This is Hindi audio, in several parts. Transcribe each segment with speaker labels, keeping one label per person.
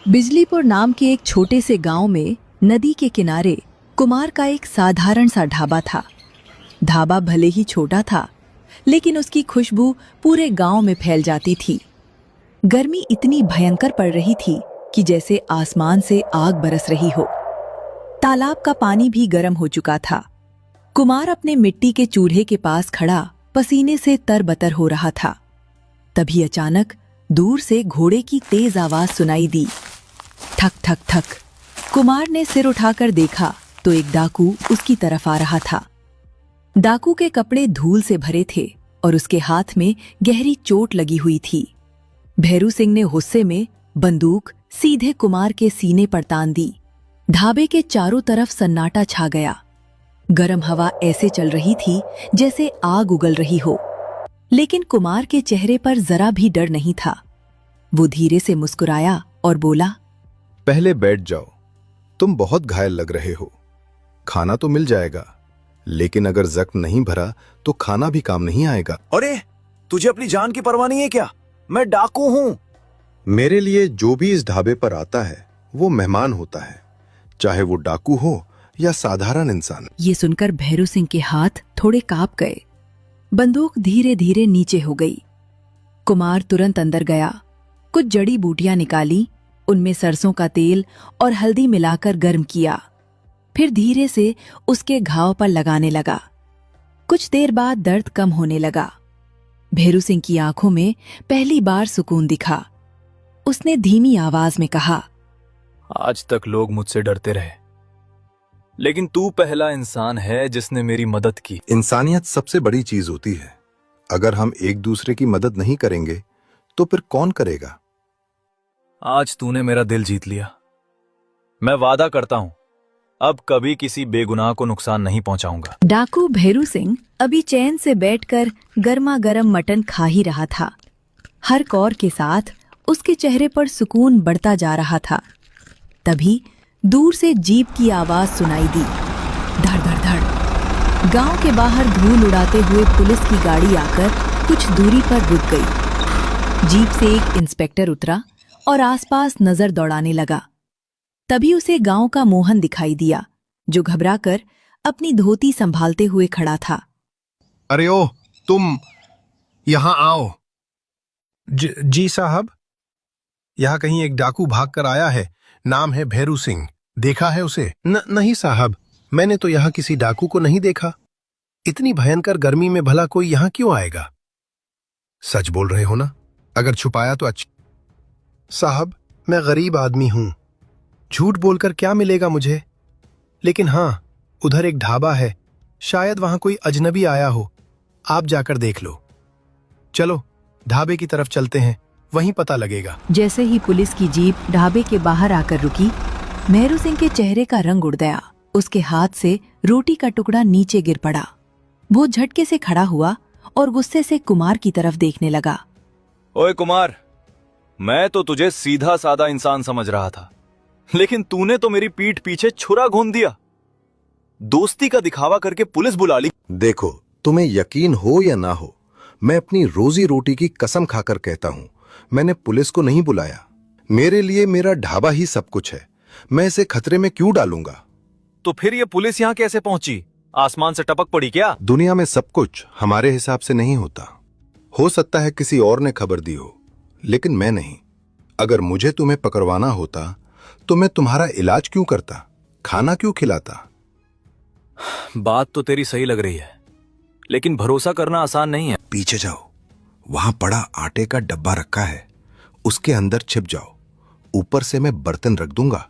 Speaker 1: बिजलीपुर नाम के एक छोटे से गांव में नदी के किनारे कुमार का एक साधारण सा ढाबा था। ढाबा भले ही छोटा था, लेकिन उसकी खुशबू पूरे गांव में फैल जाती थी। गर्मी इतनी भयंकर पड़ रही थी कि जैसे आसमान से आग बरस रही हो। तालाब का पानी भी गर्म हो चुका था। कुमार अपने मिट्टी के चूल्हे के पास खड़ा पसीने से तरबतर हो रहा था। तभी अचानक दूर से घोड़े की तेज आवाज सुनाई दी। ठक ठक ठक। कुमार ने सिर उठाकर देखा तो एक डाकू उसकी तरफ आ रहा था। डाकू के कपड़े धूल से भरे थे और उसके हाथ में गहरी चोट लगी हुई थी। भैरू सिंह ने गुस्से में बंदूक सीधे कुमार के सीने पर तान दी। ढाबे के चारों तरफ सन्नाटा छा गया। गर्म हवा ऐसे चल रही थी जैसे आग उगल रही हो, लेकिन कुमार के चेहरे पर जरा भी डर नहीं था। वो धीरे से मुस्कुराया और बोला,
Speaker 2: पहले बैठ जाओ, तुम बहुत घायल लग रहे हो। खाना तो मिल जाएगा, लेकिन अगर जख्म नहीं भरा तो खाना भी काम नहीं आएगा।
Speaker 3: अरे तुझे अपनी जान की परवाह नहीं है क्या? मैं डाकू हूँ।
Speaker 2: मेरे लिए जो भी इस ढाबे पर आता है वो मेहमान होता है, चाहे वो डाकू हो या साधारण इंसान।
Speaker 1: ये सुनकर भैरू सिंह के हाथ थोड़े कांप गए। बंदूक धीरे धीरे नीचे हो गई। कुमार तुरंत अंदर गया, कुछ जड़ी बूटियां निकाली, उनमें सरसों का तेल और हल्दी मिलाकर गर्म किया। फिर धीरे से उसके घाव पर लगाने लगा। कुछ देर बाद दर्द कम होने लगा। भैरू सिंह की आंखों में पहली बार सुकून दिखा। उसने धीमी आवाज में कहा,
Speaker 4: आज तक लोग मुझसे डरते रहे, लेकिन तू पहला इंसान है जिसने मेरी मदद की।
Speaker 2: इंसानियत सबसे बड़ी चीज होती है। अगर हम एक दूसरे की मदद नहीं करेंगे तो फिर कौन करेगा?
Speaker 4: आज तूने मेरा दिल जीत लिया। मैं वादा करता हूं, अब कभी किसी बेगुनाह को नुकसान नहीं पहुंचाऊंगा।
Speaker 1: डाकू भैरू सिंह अभी चैन से बैठकर गर्मा गर्म मटन खा ही रहा था। हर कौर के साथ उसके चेहरे पर सुकून बढ़ता जा रहा था। तभी दूर से जीप की आवाज सुनाई दी। धड़ धड़ धड़। गांव के बाहर धूल उड़ाते हुए पुलिस की गाड़ी आकर कुछ दूरी पर रुक गई। जीप से एक इंस्पेक्टर उतरा और आसपास नजर दौड़ाने लगा। तभी उसे गांव का मोहन दिखाई दिया, जो घबराकर अपनी धोती संभालते हुए खड़ा था।
Speaker 5: अरे ओ, तुम यहां आओ। जी साहब, यहाँ कहीं एक डाकू भागकर आया है। नाम है भैरू सिंह। देखा है उसे? नहीं साहब, मैंने तो यहाँ किसी डाकू को नहीं देखा। इतनी भयंकर गर्मी में भला कोई यहाँ क्यों आएगा? सच बोल रहे हो ना? अगर छुपाया तो अच्छा। साहब, मैं गरीब आदमी हूं, झूठ बोलकर क्या मिलेगा मुझे? लेकिन हां, उधर एक ढाबा है, शायद वहां कोई अजनबी आया हो। आप जाकर देख लो। चलो ढाबे की तरफ चलते हैं, वहीं पता लगेगा।
Speaker 1: जैसे ही पुलिस की जीप ढाबे के बाहर आकर रुकी, भैरू सिंह के चेहरे का रंग उड़ गया। उसके हाथ से रोटी का टुकड़ा नीचे गिर पड़ा। वो झटके से खड़ा हुआ और गुस्से से कुमार की तरफ देखने लगा।
Speaker 4: ओए कुमार, मैं तो तुझे सीधा साधा इंसान समझ रहा था, लेकिन तूने तो मेरी पीठ पीछे छुरा घोंप दिया। दोस्ती का दिखावा करके पुलिस बुला ली।
Speaker 2: देखो, तुम्हें यकीन हो या ना हो, मैं अपनी रोजी रोटी की कसम खाकर कहता हूं, मैंने पुलिस को नहीं बुलाया। मेरे लिए मेरा ढाबा ही सब कुछ है। मैं इसे खतरे में क्यों डालूंगा?
Speaker 4: तो फिर ये पुलिस यहाँ कैसे पहुंची? आसमान से टपक पड़ी क्या?
Speaker 2: दुनिया में सब कुछ हमारे हिसाब से नहीं होता। हो सकता है किसी और ने खबर दी हो, लेकिन मैं नहीं। अगर मुझे तुम्हें पकड़वाना होता तो मैं तुम्हारा इलाज क्यों करता, खाना क्यों खिलाता?
Speaker 4: बात तो तेरी सही लग रही है, लेकिन भरोसा करना आसान नहीं है।
Speaker 2: पीछे जाओ, वहां पड़ा आटे का डब्बा रखा है, उसके अंदर छिप जाओ। ऊपर से मैं बर्तन रख दूंगा,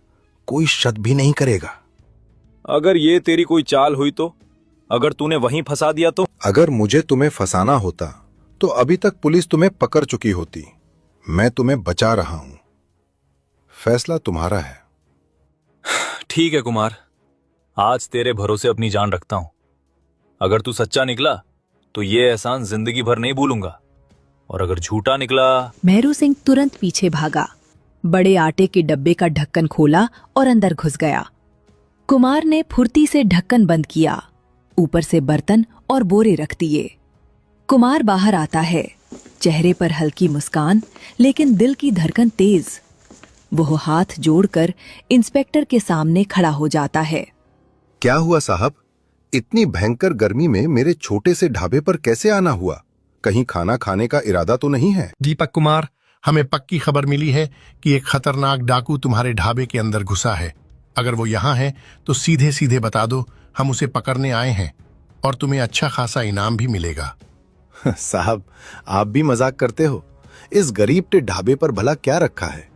Speaker 2: कोई शक भी नहीं करेगा।
Speaker 4: अगर ये तेरी कोई चाल हुई तो? अगर तूने वहीं फंसा दिया तो?
Speaker 2: अगर मुझे तुम्हें फंसाना होता तो अभी तक पुलिस तुम्हें पकड़ चुकी होती। मैं तुम्हें बचा रहा हूं, फैसला तुम्हारा है।
Speaker 4: ठीक है कुमार, आज तेरे भरोसे अपनी जान रखता हूं। अगर तू सच्चा निकला तो ये एहसान जिंदगी भर नहीं भूलूंगा, और अगर झूठा निकला।
Speaker 1: भैरू सिंह तुरंत पीछे भागा, बड़े आटे के डब्बे का ढक्कन खोला और अंदर घुस गया। कुमार ने फुर्ती से ढक्कन बंद किया, ऊपर से बर्तन और बोरे रख दिए। कुमार बाहर आता है, चेहरे पर हल्की मुस्कान, लेकिन दिल की धड़कन तेज। वो हाथ जोड़कर इंस्पेक्टर के सामने खड़ा हो जाता है।
Speaker 2: क्या हुआ साहब? इतनी भयंकर गर्मी में मेरे छोटे से ढाबे पर कैसे आना हुआ? कहीं खाना खाने का इरादा तो नहीं है?
Speaker 5: दीपक कुमार, हमें पक्की खबर मिली है कि एक खतरनाक डाकू तुम्हारे ढाबे के अंदर घुसा है। अगर वो यहाँ है तो सीधे सीधे बता दो, हम उसे पकड़ने आए हैं और तुम्हें अच्छा खासा इनाम भी मिलेगा।
Speaker 2: साहब, आप भी मजाक करते हो। इस गरीब के ढाबे पर भला क्या रखा है?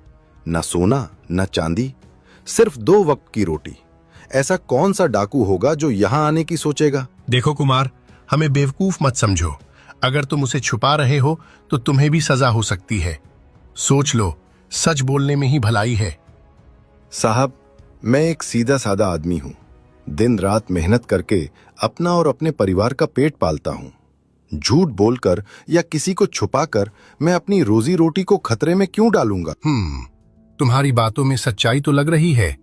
Speaker 2: न सोना न चांदी, सिर्फ 2 वक्त की रोटी। ऐसा कौन सा डाकू होगा जो यहाँ आने की सोचेगा?
Speaker 5: देखो कुमार, हमें बेवकूफ मत समझो। अगर तुम उसे छुपा रहे हो तो तुम्हें भी सजा हो सकती है। सोच लो, सच बोलने में ही भलाई है।
Speaker 2: साहब, मैं एक सीधा साधा आदमी हूं। दिन रात मेहनत करके अपना और अपने परिवार का पेट पालता हूं। झूठ बोलकर या किसी को छुपाकर मैं अपनी रोजी रोटी को खतरे में क्यों डालूंगा?
Speaker 5: तुम्हारी बातों में सच्चाई तो लग रही है,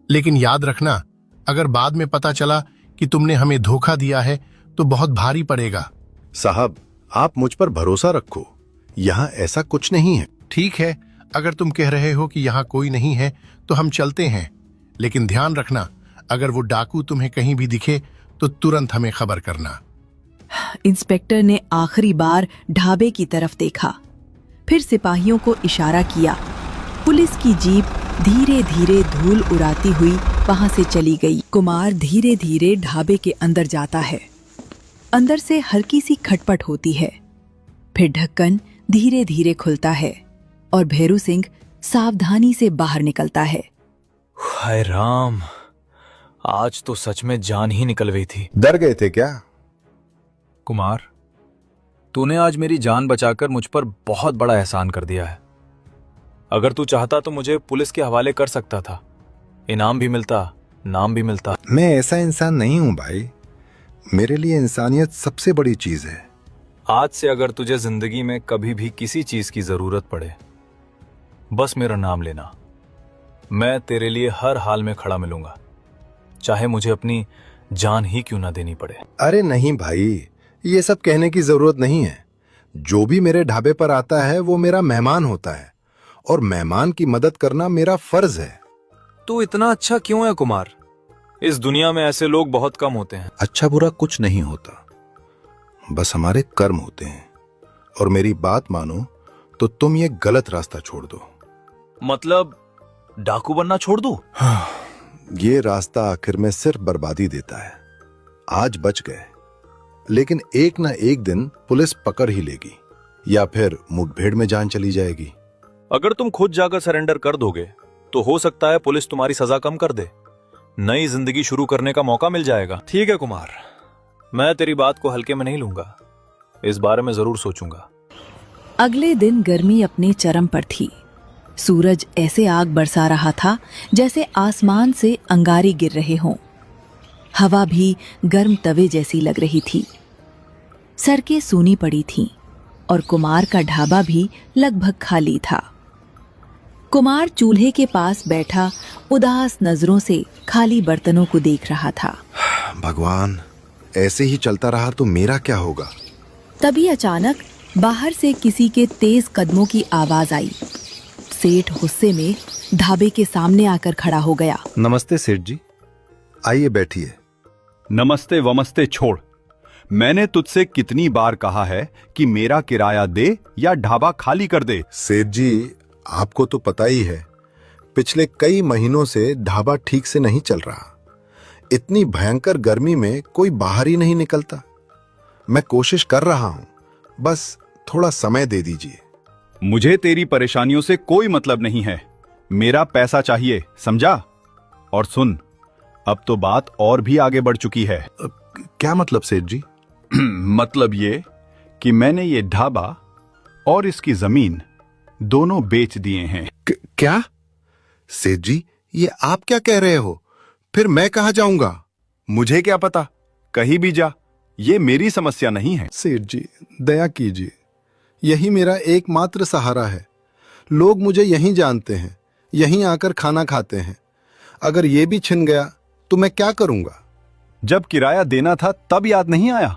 Speaker 5: लेकिन याद रखना, अगर बाद में पता चला कि तुमने हमें धोखा दिया है तो बहुत भारी पड़ेगा।
Speaker 2: साहब, आप मुझ पर भरोसा रखो, यहाँ ऐसा कुछ नहीं है।
Speaker 5: ठीक है, अगर तुम कह रहे हो कि यहाँ कोई नहीं है तो हम चलते हैं, लेकिन ध्यान रखना, अगर वो डाकू तुम्हें कहीं भी दिखे तो तुरंत हमें खबर करना।
Speaker 1: इंस्पेक्टर ने आखिरी बार ढाबे की तरफ देखा, फिर सिपाहियों को इशारा किया। पुलिस की जीप धीरे धीरे धूल उड़ाती हुई वहां से चली गई। कुमार धीरे धीरे ढाबे के अंदर जाता है। अंदर से हल्की सी खटपट होती है, फिर ढक्कन धीरे धीरे खुलता है और भैरू सिंह सावधानी से बाहर निकलता है।
Speaker 4: हाय राम, आज तो सच में जान ही निकल गई थी।
Speaker 2: डर गए थे क्या?
Speaker 4: कुमार, तूने आज मेरी जान बचाकर मुझ पर बहुत बड़ा एहसान कर दिया है। अगर तू चाहता तो मुझे पुलिस के हवाले कर सकता था, इनाम भी मिलता, नाम भी मिलता।
Speaker 2: मैं ऐसा इंसान नहीं हूं भाई। मेरे लिए इंसानियत सबसे बड़ी चीज है।
Speaker 4: आज से अगर तुझे जिंदगी में कभी भी किसी चीज की जरूरत पड़े, बस मेरा नाम लेना। मैं तेरे लिए हर हाल में खड़ा मिलूंगा, चाहे मुझे अपनी जान ही क्यों ना देनी पड़े।
Speaker 2: अरे नहीं भाई, ये सब कहने की जरूरत नहीं है। जो भी मेरे ढाबे पर आता है वो मेरा मेहमान होता है, और मेहमान की मदद करना मेरा फर्ज है।
Speaker 4: तू इतना अच्छा क्यों है कुमार? इस दुनिया में ऐसे लोग बहुत कम होते हैं।
Speaker 2: अच्छा बुरा कुछ नहीं होता, बस हमारे कर्म होते हैं। और मेरी बात मानो तो तुम ये गलत रास्ता छोड़ दो।
Speaker 4: मतलब डाकू बनना छोड़ दूं?
Speaker 2: ये रास्ता आखिर में सिर्फ बर्बादी देता है। आज बच गए, लेकिन एक ना एक दिन पुलिस पकड़ ही लेगी, या फिर मुठभेड़ में जान चली जाएगी।
Speaker 4: अगर तुम खुद जाकर सरेंडर कर दोगे तो हो सकता है पुलिस तुम्हारी सजा कम कर दे, नई जिंदगी शुरू करने का मौका मिल जाएगा। ठीक है कुमार, मैं तेरी बात को हल्के में नहीं लूंगा, इस बारे में जरूर सोचूंगा।
Speaker 1: अगले दिन गर्मी अपने चरम पर थी। सूरज ऐसे आग बरसा रहा था जैसे आसमान से अंगारे गिर रहे हों। हवा भी गर्म तवे जैसी लग रही थी। सड़कें सूनी पड़ी थीं और कुमार का ढाबा भी लगभग खाली था। कुमार चूल्हे के पास बैठा उदास नजरों से खाली बर्तनों को देख रहा था।
Speaker 2: भगवान, ऐसे ही चलता रहा तो मेरा क्या होगा?
Speaker 1: तभी अचानक बाहर से किसी के तेज कदमों की आवाज आई। सेठ गुस्से में ढाबे के सामने आकर खड़ा हो गया।
Speaker 2: नमस्ते सेठ जी, आइए बैठिए।
Speaker 6: नमस्ते वमस्ते छोड़। मैंने तुझसे कितनी बार कहा है कि मेरा किराया दे या ढाबा खाली कर दे।
Speaker 2: सेठ जी, आपको तो पता ही है, पिछले कई महीनों से ढाबा ठीक से नहीं चल रहा। इतनी भयंकर गर्मी में कोई बाहर ही नहीं निकलता। मैं कोशिश कर रहा हूं, बस थोड़ा समय दे दीजिए।
Speaker 6: मुझे तेरी परेशानियों से कोई मतलब नहीं है, मेरा पैसा चाहिए, समझा? और सुन, अब तो बात और भी आगे बढ़ चुकी है।
Speaker 2: क्या मतलब सेठ जी?
Speaker 6: मतलब ये कि मैंने ये ढाबा और इसकी जमीन दोनों बेच दिए हैं।
Speaker 2: क्या? सेठ जी, ये आप क्या कह रहे हो? फिर मैं कहाँ जाऊंगा?
Speaker 6: मुझे क्या पता, कहीं भी जा, ये मेरी समस्या नहीं है।
Speaker 2: सेठ जी, दया कीजिए, यही मेरा एकमात्र सहारा है। लोग मुझे यहीं जानते हैं, यहीं आकर खाना खाते हैं। अगर ये भी छिन गया तो मैं क्या करूंगा?
Speaker 6: जब किराया देना था तब याद नहीं आया,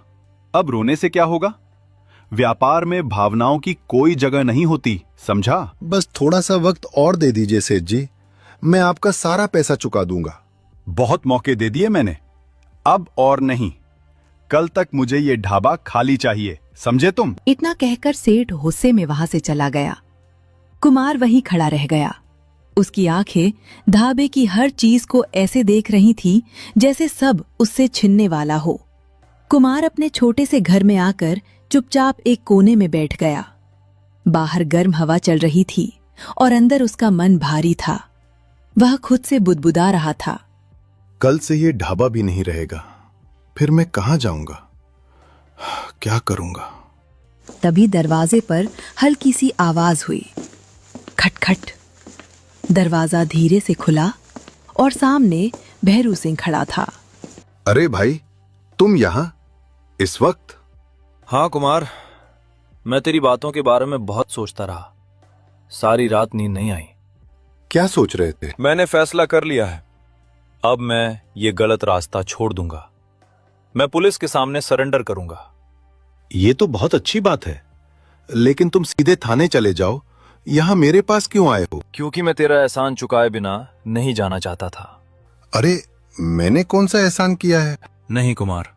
Speaker 6: अब रोने से क्या होगा? व्यापार में भावनाओं की कोई जगह नहीं होती, समझा?
Speaker 2: बस थोड़ा सा वक्त और दे दीजिए सेठ जी, मैं आपका सारा पैसा चुका दूंगा।
Speaker 6: बहुत मौके दे दिए मैंने, अब और नहीं। कल तक मुझे ये ढाबा खाली चाहिए, समझे तुम?
Speaker 1: इतना कहकर सेठ गुस्से में वहां से चला गया। कुमार वहीं खड़ा रह गया। उसकी आंखें ढाबे की हर चीज को ऐसे देख रही थी जैसे सब उससे छिनने वाला हो। कुमार अपने छोटे से घर में आकर चुपचाप एक कोने में बैठ गया। बाहर गर्म हवा चल रही थी और अंदर उसका मन भारी था। वह खुद से बुदबुदा रहा था।
Speaker 2: कल से ये ढाबा भी नहीं रहेगा, फिर मैं कहाँ जाऊंगा, क्या करूंगा?
Speaker 1: तभी दरवाजे पर हल्की सी आवाज हुई, खटखट। दरवाजा धीरे से खुला और सामने भैरू सिंह खड़ा था।
Speaker 2: अरे भाई, तुम यहाँ इस वक्त?
Speaker 4: हाँ कुमार, मैं तेरी बातों के बारे में बहुत सोचता रहा। सारी रात नींद नहीं आई।
Speaker 2: क्या सोच रहे थे?
Speaker 4: मैंने फैसला कर लिया है, अब मैं ये गलत रास्ता छोड़ दूंगा। मैं पुलिस के सामने सरेंडर करूंगा।
Speaker 2: ये तो बहुत अच्छी बात है, लेकिन तुम सीधे थाने चले जाओ। यहाँ मेरे पास क्यों आए हो?
Speaker 4: क्योंकि मैं तेरा एहसान चुकाए बिना नहीं जाना चाहता था।
Speaker 2: अरे, मैंने कौन सा एहसान किया है?
Speaker 4: नहीं कुमार,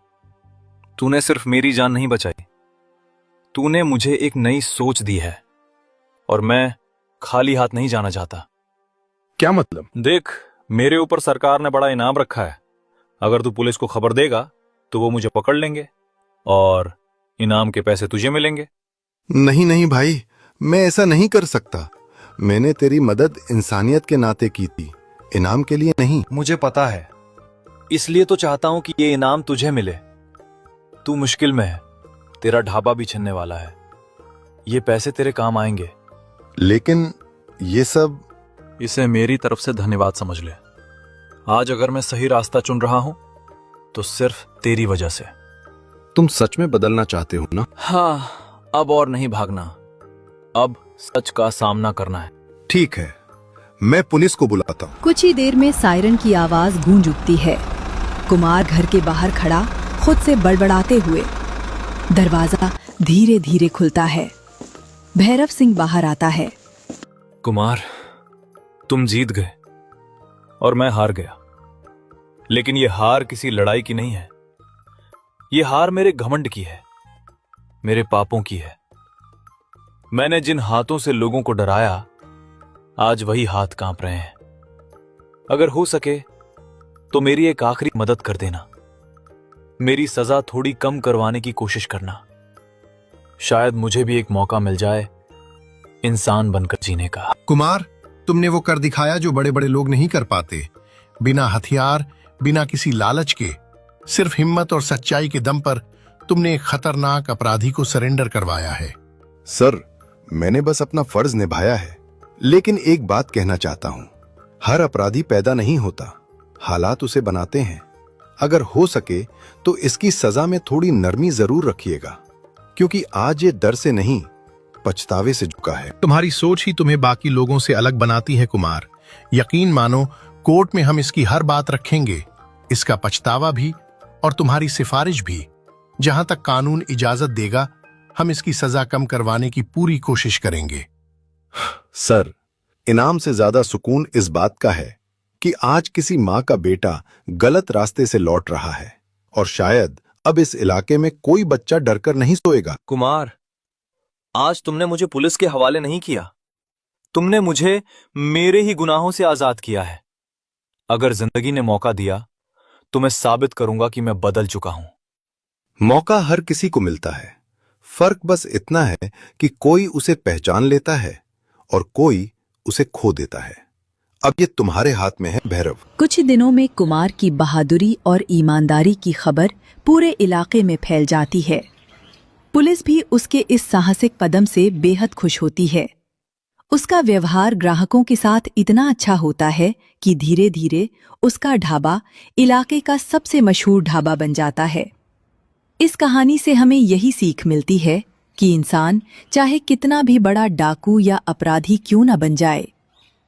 Speaker 4: तूने सिर्फ मेरी जान नहीं बचाई, तूने मुझे एक नई सोच दी है और मैं खाली हाथ नहीं जाना चाहता।
Speaker 2: क्या मतलब?
Speaker 4: देख, मेरे ऊपर सरकार ने बड़ा इनाम रखा है। अगर तू पुलिस को खबर देगा तो वो मुझे पकड़ लेंगे और इनाम के पैसे तुझे मिलेंगे।
Speaker 2: नहीं नहीं भाई, मैं ऐसा नहीं कर सकता। मैंने तेरी मदद इंसानियत के नाते की थी, इनाम के लिए नहीं।
Speaker 4: मुझे पता है, इसलिए तो चाहता हूं कि ये इनाम तुझे मिले। तू मुश्किल में है, तेरा ढाबा भी छिनने वाला है, ये पैसे तेरे काम आएंगे।
Speaker 2: लेकिन ये सब...
Speaker 4: इसे मेरी तरफ से धन्यवाद समझ ले। आज अगर मैं सही रास्ता चुन रहा हूं तो सिर्फ तेरी वजह से।
Speaker 2: तुम सच में बदलना चाहते हो ना?
Speaker 4: हाँ, अब और नहीं भागना, अब सच का सामना करना है।
Speaker 2: ठीक है, मैं पुलिस को बुलाता हूँ।
Speaker 1: कुछ ही देर में सायरन की आवाज गूंज उठती है। कुमार घर के बाहर खड़ा खुद से बड़बड़ाते हुए। दरवाजा धीरे धीरे खुलता है। भैरव सिंह बाहर आता है।
Speaker 4: कुमार, तुम जीत गए और मैं हार गया, लेकिन ये हार किसी लड़ाई की नहीं है। ये हार मेरे घमंड की है, मेरे पापों की है। मैंने जिन हाथों से लोगों को डराया, आज वही हाथ कांप रहे हैं। अगर हो सके तो मेरी एक आखिरी मदद कर देना। मेरी सजा थोड़ी कम करवाने की कोशिश करना। शायद मुझे भी एक मौका मिल जाए इंसान बनकर जीने का।
Speaker 5: कुमार, तुमने वो कर दिखाया जो बड़े बड़े लोग नहीं कर पाते। बिना हथियार, बिना किसी लालच के, सिर्फ हिम्मत और सच्चाई के दम पर तुमने एक खतरनाक अपराधी को सरेंडर करवाया है।
Speaker 2: सर, मैंने बस अपना फर्ज निभाया है, लेकिन एक बात कहना चाहता हूँ। हर अपराधी पैदा नहीं होता, हालात उसे बनाते हैं। अगर हो सके तो इसकी सजा में थोड़ी नरमी जरूर रखिएगा, क्योंकि आज ये डर से नहीं, पछतावे से झुका है।
Speaker 5: तुम्हारी सोच ही तुम्हें बाकी लोगों से अलग बनाती है कुमार। यकीन मानो, कोर्ट में हम इसकी हर बात रखेंगे, इसका पछतावा भी और तुम्हारी सिफारिश भी। जहां तक कानून इजाजत देगा, हम इसकी सजा कम करवाने की पूरी कोशिश करेंगे।
Speaker 2: सर, इनाम से ज्यादा सुकून इस बात का है कि आज किसी माँ का बेटा गलत रास्ते से लौट रहा है और शायद अब इस इलाके में कोई बच्चा डरकर नहीं सोएगा।
Speaker 4: कुमार, आज तुमने मुझे पुलिस के हवाले नहीं किया, तुमने मुझे मेरे ही गुनाहों से आजाद किया है। अगर जिंदगी ने मौका दिया तो मैं साबित करूंगा कि मैं बदल चुका हूं।
Speaker 2: मौका हर किसी को मिलता है, फर्क बस इतना है कि कोई उसे पहचान लेता है और कोई उसे खो देता है। अब ये तुम्हारे हाथ में है भैरव।
Speaker 1: कुछ ही दिनों में कुमार की बहादुरी और ईमानदारी की खबर पूरे इलाके में फैल जाती है। पुलिस भी उसके इस साहसिक कदम से बेहद खुश होती है। उसका व्यवहार ग्राहकों के साथ इतना अच्छा होता है कि धीरे धीरे उसका ढाबा इलाके का सबसे मशहूर ढाबा बन जाता है। इस कहानी से हमें यही सीख मिलती है कि इंसान चाहे कितना भी बड़ा डाकू या अपराधी क्यों न बन जाए,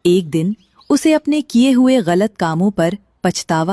Speaker 1: एक दिन उसे अपने किए हुए गलत कामों पर पछतावा